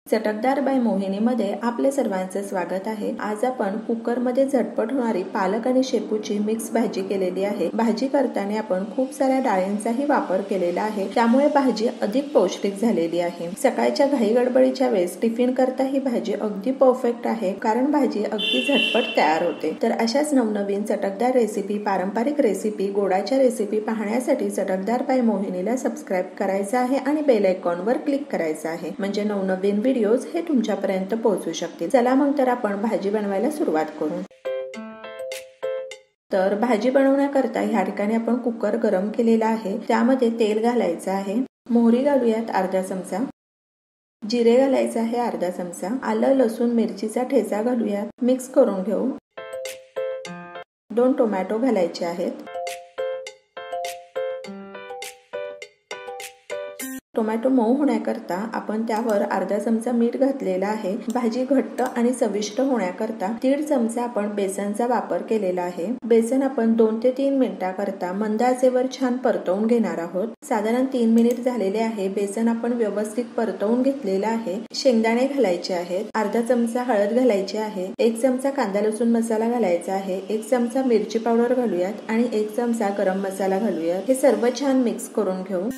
चटकदार बाय मोहिनीमध्ये आपले सर्वांचे स्वागत आहे। आज आपण कुकरमध्ये झटपट होणारी पालक आणि शेपूची मिक्स भाजी केलेली आहे। भाजी करताना आपण खूप साऱ्या डाळींचाही वापर केलेला आहे, त्यामुळे भाजी अधिक पौष्टिक झालेली आहे। सकाळच्या घाई गडबडीच्या वेळेस टिफिन करता ही भाजी अगदी परफेक्ट आहे, कारण भाजी अगदी झटपट तयार होते। तर अशाच नवनवीन चटकदार रेसिपी, पारंपरिक रेसिपी, गोडाच्या रेसिपी पाहण्यासाठी चटकदार बाय मोहिनीला सबस्क्राइब करायचं आहे आणि बेल आयकॉनवर क्लिक करायचं आहे, म्हणजे नवनवीन व्हिडिओज हे तुमच्यापर्यंत पोहोचू शकतील। चला मग तर आपण भाजी बनवायला सुरुवात करू। तर भाजी बनवण्याकरता ह्या ठिकाणी आपण कुकर गरम केलेला आहे, त्यामध्ये तेल घालायचं आहे। मोहरी घालूयात अर्धा चमचा, जिरे घालायचं आहे अर्धा चमचा, आलं लसूण मिरचीचा ठेचा घालूयात, मिक्स करून घेऊ। 2 टोमॅटो घालायचे आहेत। टोमॅटो मऊ होण्याकरता आपण त्यावर अर्धा चमचा मीठ घातलेला आहे। भाजी घट्ट आणि चविष्ट होण्याकरता 1.5 चमचा आपण बेसनचा वापर केलेला आहे। बेसन आपण 2 ते 3 मिनिटाकरता मंद आचेवर छान परतवून घेणार आहोत। साधारण 3 मिनिट झालेले आहे। बेसन आपण व्यवस्थित परतवून घेतलेला आहे। शेंगदाणे घालायचे आहेत, अर्धा चमचा हळद घालायची आहे, 1 चमचा कांदा लसूण मसाला घालायचा आहे, 1 चमचा मिरची पावडर घालूयात आणि 1 चमचा गरम मसाला घालूयात। हे सर्व छान मिक्स करून घेऊ।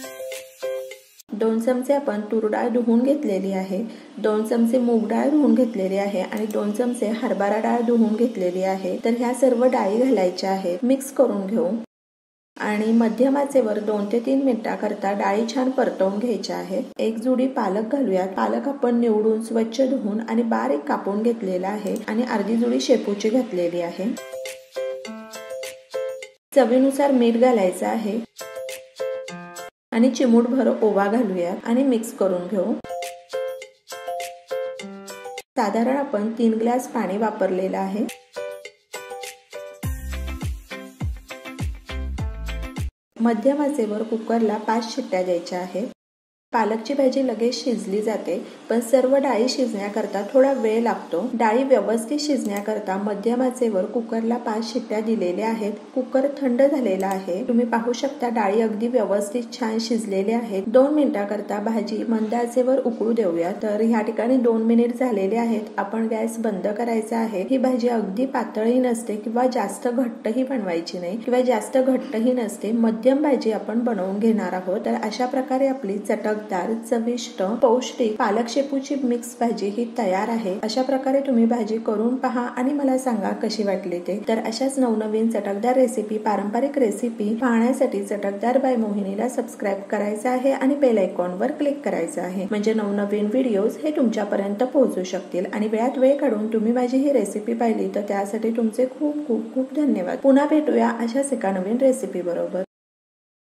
2 चमचे आपण तूर डाळ धुवून घेतलेली आहे, 2 चमचे मूग डाळ धुवून घेतलेली आहे आणि 2 चमचे हरभरा डाळ धुवून घेतलेली आहे। तर ह्या सर्व डाळी घालायच्या आहेत, मिक्स करून घेऊ आणि मध्यम आचेवर 2 ते 3 मिनिटाकरता डाळी छान परतवून घ्यायच्या आहेत। 1 जुडी पालक घालूयात। पालक आपण निवडून स्वच्छ धुवून आणि बारीक कापून घेतलेला आहे आणि अर्धी जुडी शेपूची घातलेली आहे। चवीनुसार मीठ घालायचं आहे आणि चिमूटभर ओवा घालूयात आणि मिक्स करून घेऊ। साधारण आपण 3 ग्लास पाणी वापरलेलं आहे। मध्यम आचेवर कुकरला 5 शिट्ट्या द्यायच्या आहेत। पालकची भाजी लगेच शिजली जाते, पण सर्व डाळी शिजण्याकरता थोडा वेळ लागतो। डाळी व्यवस्थित शिजण्याकरता मध्यम आचेवर कुकरला 5 शिट्ट्या दिलेल्या आहेत। कुकर थंड झालेला आहे, तुम्ही पाहू शकता डाळी अगदी व्यवस्थित छान शिजलेल्या आहेत। 2 मिनिटाकरता भाजी मंद आचेवर उकळू देऊया। तर ह्या ठिकाणी 2 मिनिट झालेले आहेत, आपण गॅस बंद करायचा आहे। ही भाजी अगदी पातळही नसते किंवा जास्त घट्टही बनवायची नाही किंवा जास्त घट्टही नसते, मध्यम भाजी आपण बनवून घेणार आहोत। तर अशा प्रकारे आपली चटकदार, चविष्ट, पौष्टिक पालक शेपूची मिक्स भाजी ही तयार आहे। अशा प्रकारे तुम्ही भाजी करून पहा आणि मला सांगा कशी वाटली ते। तर अशाच नवनवीन चटकदार रेसिपी, पारंपरिक रेसिपी पाहण्यासाठी चटकदार बाय मोहिनीला सबस्क्राइब करायचं आहे आणि बेल आयकॉनवर क्लिक करायचं आहे, म्हणजे नवनवीन व्हिडिओज हे तुमच्यापर्यंत पोहोचू शकतील। आणि वेळात वेळ काढून तुम्ही माझी ही रेसिपी पाहिली तर त्यासाठी तुमचे खूप खूप खूप धन्यवाद। पुन्हा भेटूया अशाच एका नवीन रेसिपी बरोबर।